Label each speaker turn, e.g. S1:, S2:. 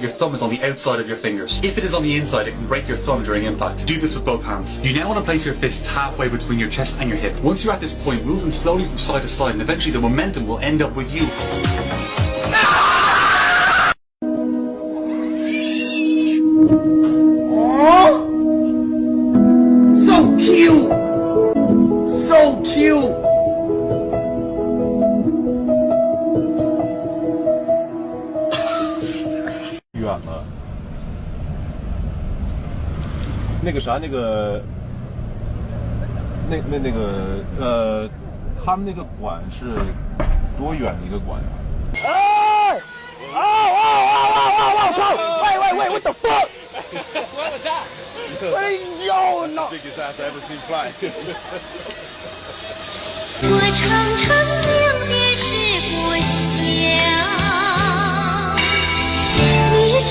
S1: Your thumb is on the outside of your fingers. If it is on the inside, it can break your thumb during impact. Do this with both hands. You now want to place your fists halfway between your chest and your hip. Once you're at this point, move them slowly from side to side, and eventually the momentum will end up with you.
S2: Oh, so cute! So cute!
S3: 远了。那个啥，他们那个馆是多远的一个馆？
S2: 哎！喂 what the fuck? What was that? 哎呦，no!
S3: Biggest ass I ever seen fly.
S4: 我常常留恋是故乡，你知